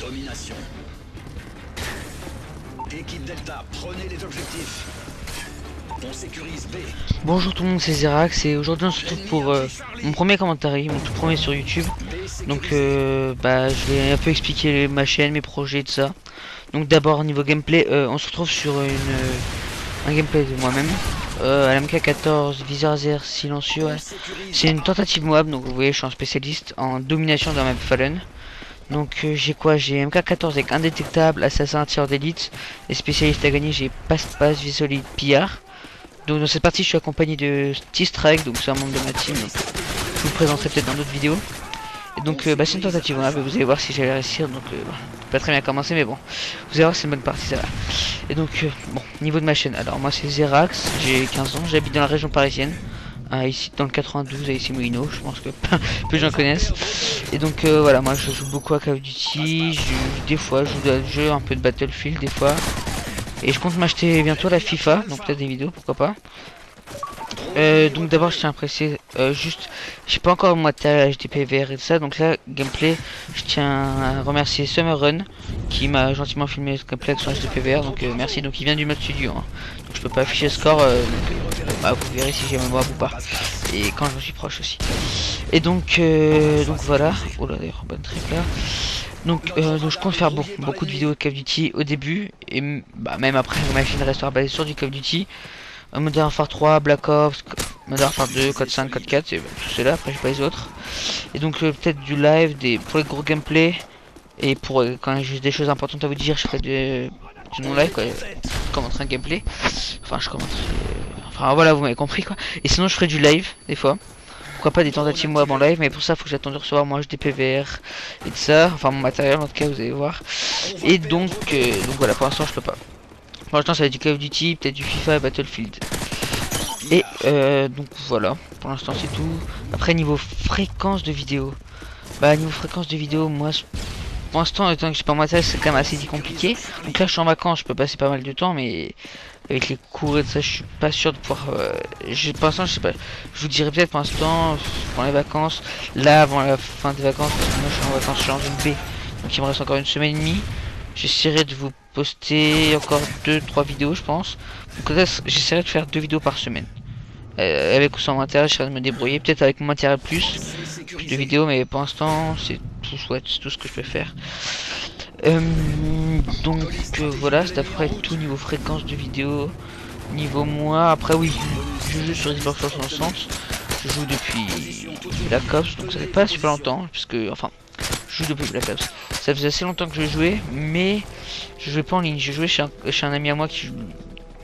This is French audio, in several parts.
Domination. Équipe Delta, prenez les objectifs. On sécurise B. Bonjour tout le monde, c'est Zerax et aujourd'hui on se retrouve pour mon premier commentaire, mon tout premier sur YouTube. Donc je vais un peu expliquer ma chaîne, mes projets, tout ça. Donc d'abord niveau gameplay, on se retrouve sur un gameplay de moi-même. À la MK14, viseur laser silencieux. Ouais. C'est une tentative MOAB, donc vous voyez je suis un spécialiste en domination dans map Fallen. Donc j'ai quoi? J'ai MK14 avec indétectable, assassin, tireur d'élite. Et spécialiste à gagner, j'ai passe-passe, vie solide, pillard. Donc dans cette partie je suis accompagné de T-Strike, donc c'est un membre de ma team, donc je vous le présenterai peut-être dans d'autres vidéos. Et donc c'est une tentative, hein, vous allez voir si j'allais réussir, donc pas très bien commencé mais bon, vous allez voir c'est une bonne partie ça va. Et donc bon, niveau de ma chaîne, alors moi c'est Zerax, j'ai 15 ans, j'habite dans la région parisienne, ici dans le 92 à ici Moulineau, je pense que peu de gens connaissent. Et donc voilà, moi je joue beaucoup à Call of Duty, des fois je joue à des jeux, un peu de Battlefield des fois. Et je compte m'acheter bientôt la FIFA, donc peut-être des vidéos, pourquoi pas. Donc d'abord je tiens à préciser, juste, j'ai pas encore mon matériel HDPVR et tout ça, donc là, gameplay, je tiens à remercier Summer Run, qui m'a gentiment filmé ce gameplay avec son HDPVR, donc merci, donc il vient du mode studio, hein. Donc je peux pas afficher le score, vous verrez si j'ai ma voix ou pas, et quand j'en suis proche aussi. Et donc voilà, oh là d'ailleurs, bonne trip là. Donc je compte faire beaucoup de vidéos de Call of Duty au début et même après ma chaîne restera basée sur du Call of Duty, Modern Warfare 3, Black Ops, Modern Warfare 2, Code 5, Code 4, et tout cela, après j'ai pas les autres. Et donc peut-être du live, pour les gros gameplay, et pour quand j'ai des choses importantes à vous dire, je ferai du non-live quoi, je commenterai un gameplay, enfin je commenterai, enfin voilà vous m'avez compris quoi. Et sinon je ferai du live des fois. Pourquoi pas des tentatives moi en live, mais pour ça faut que j'attende de recevoir moi des PVR et de ça, enfin mon matériel en tout cas vous allez voir. Et donc voilà, pour l'instant je peux pas. Pour l'instant ça va être du Call of Duty, peut-être du FIFA et Battlefield. Et donc voilà, pour l'instant c'est tout. Après niveau fréquence de vidéo, niveau fréquence de vidéo, moi pour l'instant étant que j'ai pas mon matériel c'est quand même assez compliqué. Donc là je suis en vacances, je peux passer pas mal de temps, mais avec les cours et tout ça je suis pas sûr de pouvoir pour l'instant je sais pas, je vous dirai peut-être pour l'instant pendant les vacances, là avant la fin des vacances, parce que moi je suis en vacances, je suis en zone B, donc il me reste encore une semaine et demie. J'essaierai de vous poster encore 2-3 vidéos je pense, donc là j'essaierai de faire 2 vidéos par semaine, avec ou sans matériel, j'essaierai de me débrouiller, peut-être avec mon matériel plus de vidéos, mais pour l'instant c'est tout ce que je peux faire. Donc voilà, c'est à peu près tout niveau fréquence de vidéo, niveau mois. Après oui, je joue sur Xbox 360, je joue depuis Black Ops, donc ça fait pas super longtemps, puisque enfin, je joue depuis Black Ops. Ça faisait assez longtemps que je jouais, mais je jouais pas en ligne, je jouais chez un ami à moi qui joue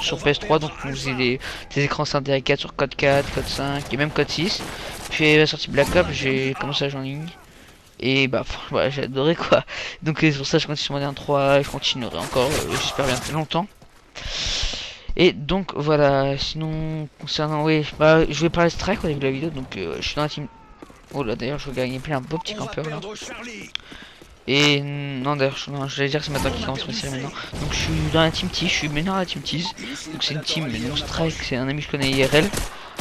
sur PS3, donc on faisait des écrans scindés 4 sur code 4, code 5 et même code 6. Puis à la sortie Black Ops, j'ai commencé à jouer en ligne. Et voilà, j'ai adoré quoi. Donc c'est pour ça que je continue sur Modern 3 et je continuerai encore, j'espère bien longtemps. Et donc voilà, sinon concernant je vais parler de Strike au début de la vidéo, donc je suis dans la team. Oh là d'ailleurs je vais gagner plein un beau petit campeur là. Et non d'ailleurs j'allais dire que c'est maintenant qui commence ma série maintenant. Donc je suis dans la team T, je suis meneur à la team Tease. Donc c'est une team, donc Strike c'est un ami que je connais IRL.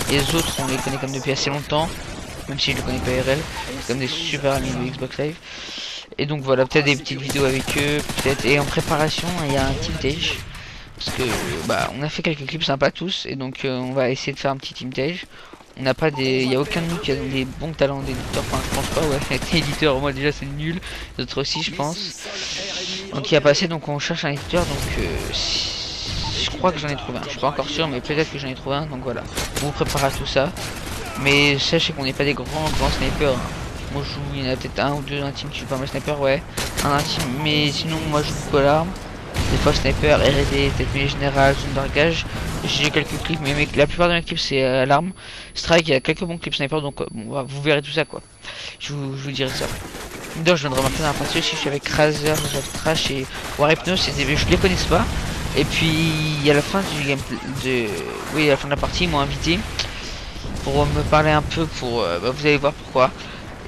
Et les autres on les connaît comme depuis assez longtemps. Même si je le connais pas IRL, c'est comme des super amis de Xbox Live. Et donc voilà, peut-être des petites vidéos avec eux, peut-être. Et en préparation, il y a un team Tage. Parce que on a fait quelques clips sympas tous, et donc on va essayer de faire un petit team Tage. On n'a pas des, il y a aucun de nous qui a des bons talents d'éditeur, enfin je pense pas, ouais. Être éditeur, moi déjà c'est nul, les autres aussi je pense. Donc il y a pas assez, donc on cherche un éditeur, donc je crois que j'en ai trouvé un. Je suis pas encore sûr, mais peut-être que j'en ai trouvé un, donc voilà. On vous prépare à tout ça. Mais sachez qu'on n'est pas des grands snipers, hein. Moi je joue, il y en a peut-être un ou deux dans un team qui joue pas mal sniper, ouais. Un team, mais sinon moi je joue beaucoup à l'arme. Des fois sniper, R&D, tête mêlée générale, zone d'argage. J'ai quelques clips, mais la plupart de mes clips c'est à l'arme. Strike, il y a quelques bons clips sniper, donc vous verrez tout ça quoi. Je vous dirai ça. D'ailleurs je viens de remarquer dans la partie aussi, je suis avec Razer, Trash et War Hypnose, je les connais pas. Et puis à la fin du gameplay, à la fin de la partie ils m'ont invité pour me parler un peu, pour vous allez voir pourquoi.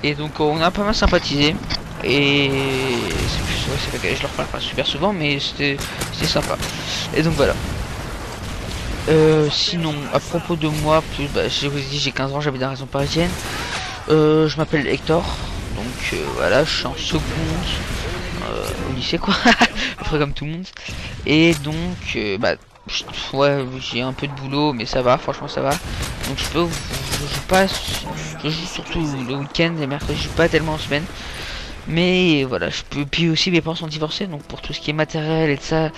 Et donc on a pas mal sympathisé. Et c'est vrai que je leur parle pas super souvent, mais c'était sympa. Et donc voilà. Sinon à propos de moi, je vous ai dit j'ai 15 ans, j'habite dans la région parisienne. Je m'appelle Hector. Donc voilà, je suis en seconde au lycée quoi, après comme tout le monde. Et donc bah ouais, j'ai un peu de boulot mais ça va, franchement ça va. Donc je joue pas, je joue surtout le week-end et mercredi, je joue pas tellement en semaine. Mais voilà, je peux. Puis aussi mes parents sont divorcés, donc pour tout ce qui est matériel et de ça,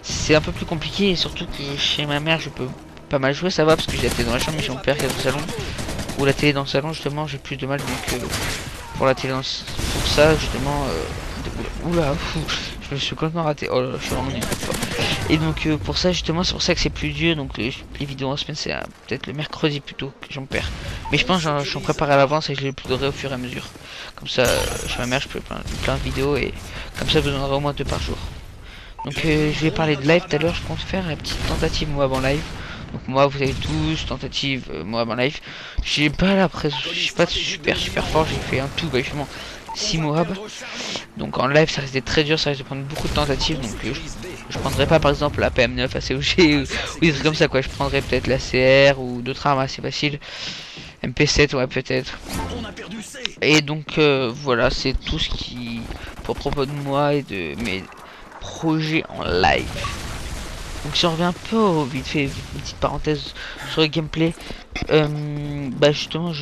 c'est un peu plus compliqué. Et surtout que chez ma mère, je peux pas mal jouer, ça va parce que j'ai la télé dans la chambre, mais chez mon père qui est dans le salon, ou la télé dans le salon, justement, j'ai plus de mal. Donc pour la télé dans pour ça, justement, oula, fou, je me suis complètement raté. Oh là là, je suis vraiment nul. Et donc pour ça, justement, c'est pour ça que c'est plus dur. Donc les vidéos en semaine, c'est peut-être le mercredi plutôt que j'en perds. Mais je pense que j'en prépare à l'avance et je les uploaderai au fur et à mesure. Comme ça, chez ma mère, je peux plein de vidéos et comme ça, vous en aurez au moins 2 par jour. Donc je vais parler de live tout à l'heure. Je compte faire une petite tentative moi avant live. Donc moi, vous avez tous tentative moi avant live. J'ai pas la presse, je suis pas super fort. J'ai fait un tout justement 6 Moab. Donc en live ça risque d'être très dur, ça risque de prendre beaucoup de tentatives. Donc je prendrai pas par exemple la PM9 ACOG ou des trucs comme ça quoi. Je prendrai peut-être la CR ou d'autres armes assez faciles. MP7 ouais peut-être. Et donc voilà, c'est tout ce qui pour propos de moi et de mes projets en live. Donc si on revient un peu au vite fait, une petite parenthèse sur le gameplay, bah justement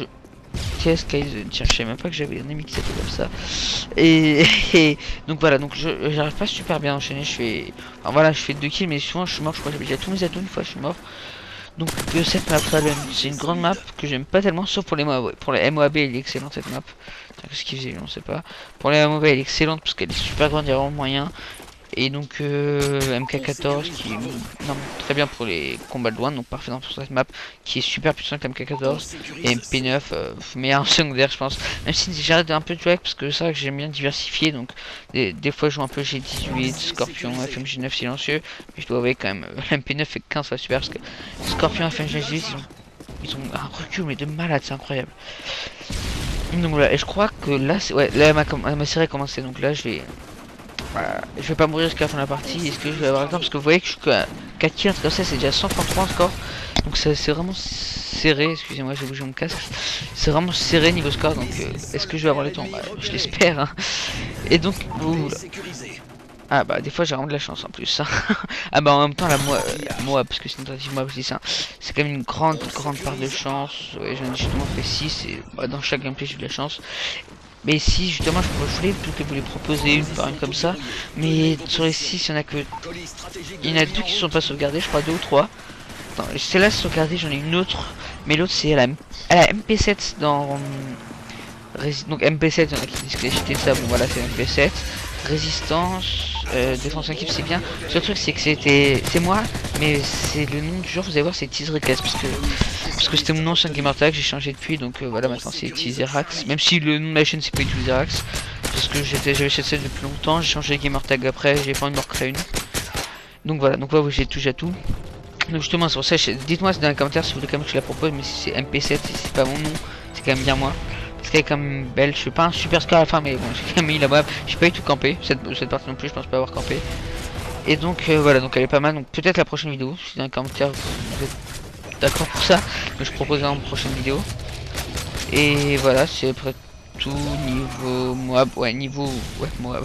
qu'est-ce Kaizen, tiens je sais même pas que j'avais un ami qui s'appelait comme ça. Et donc voilà, donc j'arrive pas super bien à enchaîner, enfin, voilà, je fais 2 kills mais souvent je suis mort, je crois que j'avais déjà tous mes atouts une fois je suis mort. Donc cette map là, c'est une grande map que j'aime pas tellement, sauf pour les MOAB. Pour les MOAB elle est excellente cette map. Qu'est-ce qu'il faisait, on sait pas. Pour les MOAB elle est excellente parce qu'elle est super grande, il y a vraiment moyen. Et donc MK14 qui est très bien pour les combats de loin, donc parfait pour cette map qui est super puissant que MK14 et MP9 meilleur en secondaire je pense, même si j'arrête un peu de jouer parce que c'est vrai que j'aime bien diversifier, donc des fois je joue un peu G18, Scorpion, FMG9 silencieux, mais je dois avouer quand même MP9 fait 15 fois super parce que Scorpion, FMG18 ils ont un recul mais de malade, c'est incroyable. Donc voilà, et je crois que là c'est ouais, là ma série a commencé, donc là je vais pas mourir jusqu'à la fin de la partie. Est-ce que je vais avoir le temps? Parce que vous voyez que je suis à 4 kills, comme ça c'est déjà 133 en score. Donc c'est vraiment serré. Excusez-moi, j'ai bougé mon casque. C'est vraiment serré niveau score. Donc est-ce que je vais avoir le temps? Bah, je l'espère. Hein. Et donc, ah bah des fois j'ai vraiment de la chance en plus. Hein. Ah bah en même temps la moi parce que c'est une tentative moi je dis ça. C'est quand même une grande part de chance. Ouais, j'en ai justement fait 6 et bah, dans chaque gameplay j'ai eu de la chance. Mais si justement je voulais peut-être vous les proposer une par une comme ça. Mais sur les 6 il y en a que. Il y en a 2 qui sont pas sauvegardés, je crois 2 ou 3. Celle-là c'est sauvegardée, j'en ai une autre. Mais l'autre c'est à la MP7 dans. Donc MP7, il y en a qui disent que j'ai ça, bon voilà c'est MP7. Résistance, défense équipe c'est bien. Le seul truc c'est que c'est moi, mais c'est le nom du jour, vous allez voir c'est Teaserax parce que c'était mon ancien gamertag, j'ai changé depuis, donc voilà maintenant c'est Teaserax. Même si le nom de ma chaîne c'est pas Teaserax, parce que j'avais cette scène depuis longtemps, j'ai changé de gamertag après, j'ai pas envie de me recréer une. Donc voilà, donc ouais, j'ai touché à tout. Donc justement c'est pour ça, dites-moi dans les commentaires si vous voulez quand même que je la propose, mais si c'est MP7, si c'est pas mon nom, c'est quand même bien moi. C'était quand même belle, je suis pas un super score à la fin mais bon j'ai quand même mis la map, j'ai pas eu tout campé, cette partie non plus je pense pas avoir campé. Et donc voilà, donc elle est pas mal, donc peut-être la prochaine vidéo, si dans les commentaires vous êtes d'accord pour ça, donc je proposerai en prochaine vidéo. Et voilà, c'est après tout niveau Moab, Moab.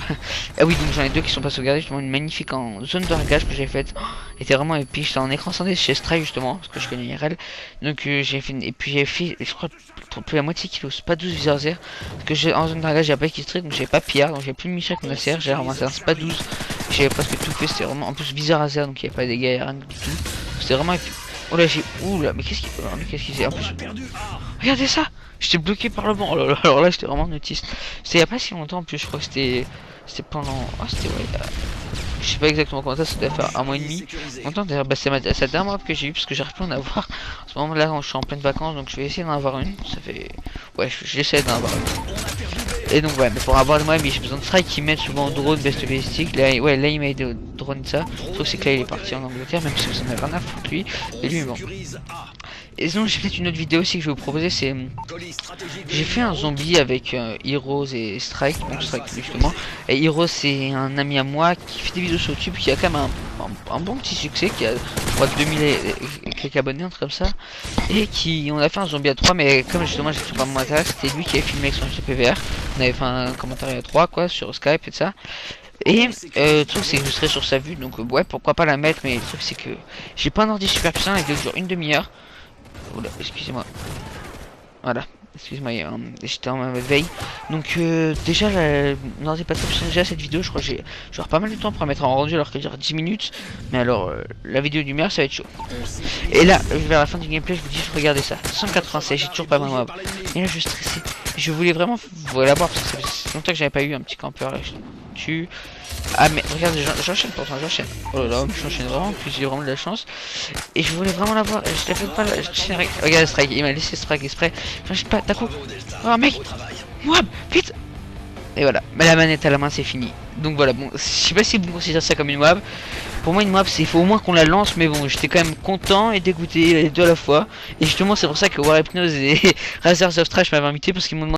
Ah oui donc j'en ai 2 qui sont pas sauvegardés, justement une magnifique en zone de ragage que j'ai faite, était vraiment épique, j'étais en écran scindé chez Strike justement, parce que je connais IRL. Donc j'ai fait et puis j'ai fait, je crois pour plus la moitié kilo, c'est pas 12 viseurs zéro, parce que j'ai en zone de ragage j'ai pas qui streak, donc j'avais pas PR, donc j'ai plus de Michel comme ACR, j'ai ramassé un pas 12, j'avais presque tout fait, c'était vraiment en plus viseur à 0, donc il n'y avait pas de dégâts rien du tout, c'était vraiment épique. Oh là j'ai. Ouh là mais qu'est-ce qu'il fait en plus. Regardez ça. J'étais bloqué par le banc. Oh là là, alors là j'étais vraiment autiste. C'était il y a pas si longtemps en plus, je crois que c'était pendant. Ah c'était ouais. Je sais pas exactement comment ça doit faire un mois et demi. Longtemps d'ailleurs, bah c'est la dernière map que j'ai eu parce que j'arrive plus à en avoir. En ce moment là je suis en pleine vacances donc je vais essayer d'en avoir une. Ça fait. Ouais j'essaie d'en avoir une. Et donc ouais mais pour avoir moi j'ai besoin de strike qui mettent souvent drone bestialistique. Là ouais là il met des drones ça. Sauf que c'est que là il est parti en Angleterre même si vous en avez rien à foutre lui. Et lui bon. Et sinon j'ai peut-être une autre vidéo aussi que je vais vous proposer, c'est j'ai fait un zombie avec Heroes et Strike, donc Strike justement. Et Heroes c'est un ami à moi qui fait des vidéos sur YouTube qui a quand même un bon petit succès, qui a je crois 2000 et quelques abonnés, un truc comme ça. Et qui on a fait un zombie à 3 mais comme justement j'ai fait pas mon matériel, c'était lui qui avait filmé avec son GPVR. On avait fait un commentaire à 3 quoi sur Skype et tout ça. Et le truc c'est que je serai sur sa vue, donc ouais pourquoi pas la mettre, mais le truc c'est que j'ai pas un ordi super puissant, la vidéo dure une demi-heure. Oula, excusez-moi. Voilà, excuse-moi, j'étais en mode veille. Donc déjà, mon ordi est pas très puissant. Déjà cette vidéo, je crois que j'aurai pas mal de temps pour la mettre en rendu alors qu'elle dure 10 minutes. Mais alors, la vidéo du maire ça va être chaud. Et là, vers la fin du gameplay, je vous dis, regardez ça, 196, j'ai toujours pas ma mob. Et là, je suis stressé. Je voulais vraiment la voir parce que ça fait longtemps que j'avais pas eu un petit campeur là. Tu. Ah mais regardez, j'enchaîne pourtant, j'enchaîne. Oh là là, j'enchaîne vraiment, puis j'ai vraiment de la chance. Et je voulais vraiment l'avoir, je l'ai fait pas là, regarde strike, il m'a laissé strike exprès. J'enchaîne pas, Taco. Oh mec, moi, vite. Et voilà, mais la manette à la main c'est fini. Donc voilà, bon, je sais pas si vous considérez ça comme une WAB. Pour moi une WAB c'est, il faut au moins qu'on la lance, mais bon, j'étais quand même content et dégoûté les deux à la fois. Et justement c'est pour ça que War Hypnose et Razors of Trash m'avaient invité parce qu'ils m'ont demandé